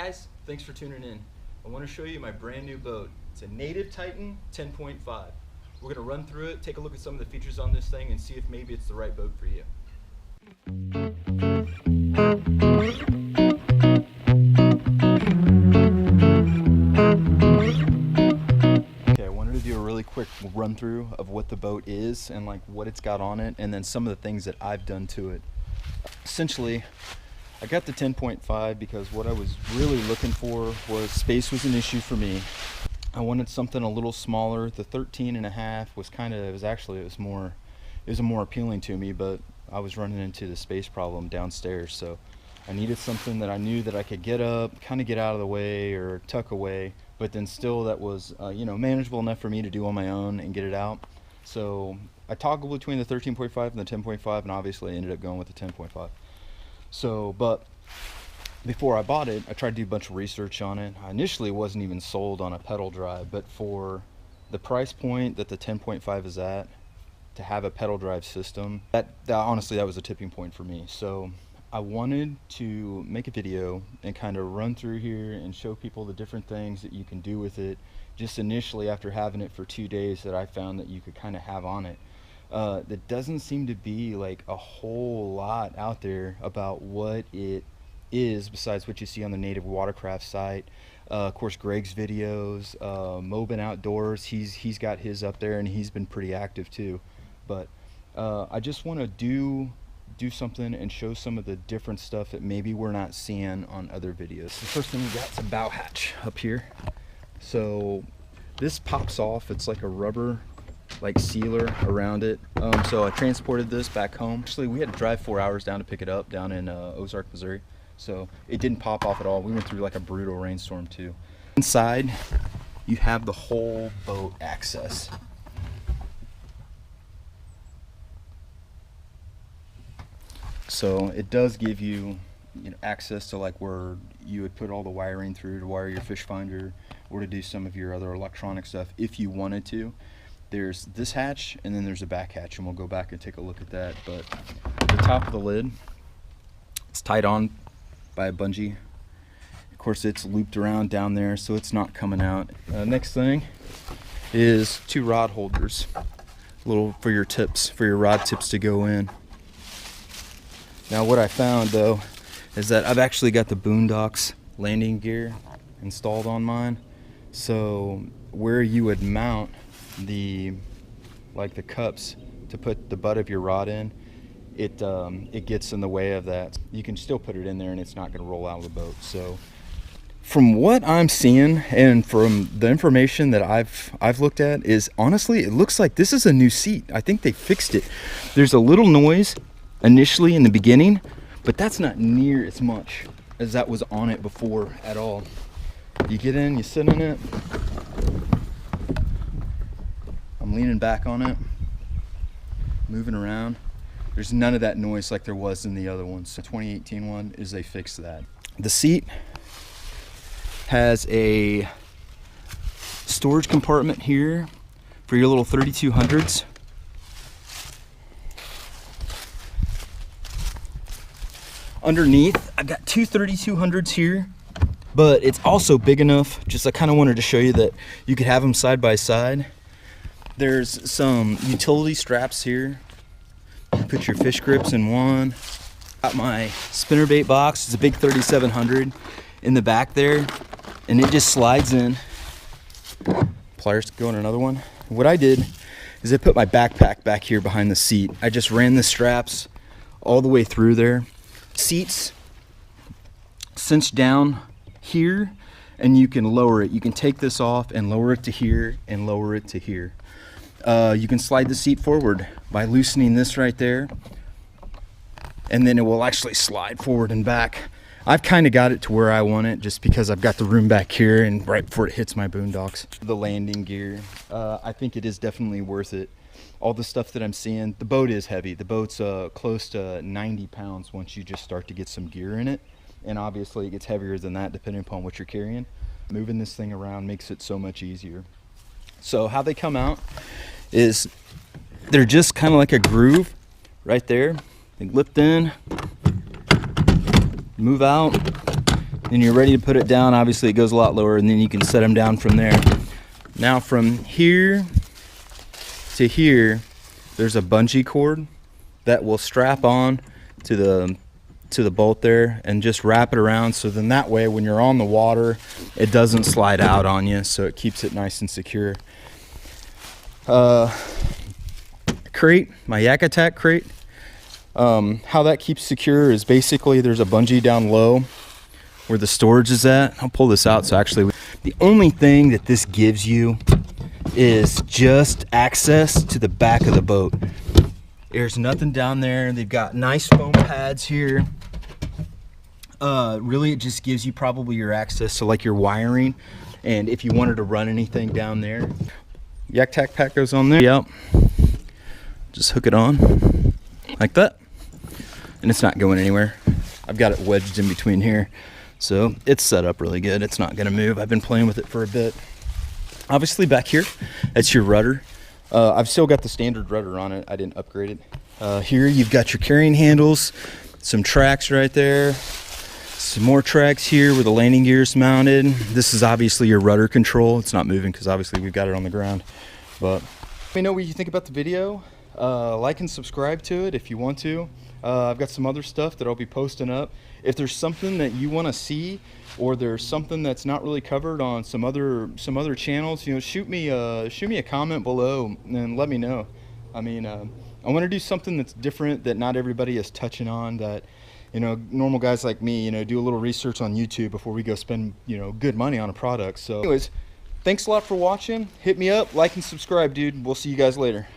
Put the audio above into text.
guys, thanks for tuning in. I want to show you my brand new boat. It's a Native Titan 10.5. We're going to run through it, take a look at some of the features on this thing, and see if maybe it's the right boat for you. Okay, I wanted to do a really quick run through of what the boat is and like what it's got on it, and then some of the things that I've done to it. Essentially, I got the 10.5 because what I was really looking for was space was an issue for me. I wanted something a little smaller. The 13.5 was it was more appealing to me, but I was running into the space problem downstairs, so I needed something that I knew that I could get up, kind of get out of the way or tuck away, but then still that was manageable enough for me to do on my own and get it out. So I toggled between the 13.5 and the 10.5, and obviously I ended up going with the 10.5. So, but before I bought it, I tried to do a bunch of research on it. I initially wasn't even sold on a pedal drive, but for the price point that the 10.5 is at, to have a pedal drive system, that honestly, that was a tipping point for me. So I wanted to make a video and kind of run through here and show people the different things that you can do with it just initially after having it for 2 days that I found that you could kind of have on it. There doesn't seem to be like a whole lot out there about what it is besides what you see on the Native Watercraft site. Of course, Greg's videos, Mobin Outdoors, he's got his up there and he's been pretty active too. But I just want to do something and show some of the different stuff that maybe we're not seeing on other videos. The first thing we got is a bow hatch up here. So this pops off. It's like a rubber sealer around it. So I transported this back home. Actually, we had to drive 4 hours down to pick it up down in Ozark, Missouri. So it didn't pop off at all. We went through like a brutal rainstorm too. Inside, you have the whole boat access. So it does give you, access to like where you would put all the wiring through to wire your fish finder or to do some of your other electronic stuff if you wanted to. There's this hatch and then there's a back hatch, and we'll go back and take a look at that. But the top of the lid, it's tied on by a bungee. Of course, it's looped around down there, so it's not coming out. Next thing is 2 rod holders, little for your tips, for your rod tips to go in. Now what I found though is that I've actually got the Boondocks landing gear installed on mine. So where you would mount the cups to put the butt of your rod in, it gets in the way of that. You can still put it in there and it's not going to roll out of the boat. So from what I'm seeing and from the information that I've looked at, is honestly it looks like this is a new seat. I think they fixed it. There's a little noise initially in the beginning, but that's not near as much as that was on it before at all. You get in, you sit in it. I'm leaning back on it, moving around. There's none of that noise like there was in the other ones. The 2018 one is they fixed that. The seat has a storage compartment here for your little 3200s. Underneath, I've got 2 3200s here, but it's also big enough. I kind of wanted to show you that you could have them side by side. There's some utility straps here. You put your fish grips in one. Got my spinnerbait box. It's a big 3700 in the back there, and it just slides in. Pliers to go in another one. What I did is I put my backpack back here behind the seat. I just ran the straps all the way through there. Seats cinch down here, and you can lower it. You can take this off and lower it to here and lower it to here. You can slide the seat forward by loosening this right there, and then it will actually slide forward and back. I've kind of got it to where I want it just because I've got the room back here and right before it hits my Boondocks. The landing gear, I think it is definitely worth it. All the stuff that I'm seeing, the boat is heavy. The boat's close to 90 pounds once you just start to get some gear in it. And obviously it gets heavier than that depending upon what you're carrying. Moving this thing around makes it so much easier. So how they come out is they're just kind of like a groove right there. They lift in, move out, Then you're ready to put it down. Obviously it goes a lot lower, and then you can set them down from there. Now from here to here, there's a bungee cord that will strap on to the bolt there and just wrap it around, so then that way when you're on the water it doesn't slide out on you, so it keeps it nice and secure. Crate, my Yak Attack crate, how that keeps secure is basically there's a bungee down low where the storage is at. I'll pull this out. So actually the only thing that this gives you is just access to the back of the boat. There's nothing down there. They've got nice foam pads here. Really, it just gives you probably your access to like your wiring, and if you wanted to run anything down there. Yak Attack pack goes on there. Yep. Just hook it on like that, and it's not going anywhere. I've got it wedged in between here, so it's set up really good. It's not going to move. I've been playing with it for a bit. Obviously back here, that's your rudder. I've still got the standard rudder on it. I didn't upgrade it. Here you've got your carrying handles, some tracks right there, some more tracks here where the landing gear is mounted. This is obviously your rudder control. It's not moving because obviously we've got it on the ground. But let me know what you think about the video. Like and subscribe to it if you want to. I've got some other stuff that I'll be posting up. If there's something that you want to see, or there's something that's not really covered on some other channels, you know, shoot me a comment below and let me know. I mean, I want to do something that's different, that not everybody is touching on, that, you know, normal guys like me, you know, do a little research on YouTube before we go spend, you know, good money on a product. So anyways, thanks a lot for watching. Hit me up, like and subscribe, dude. We'll see you guys later.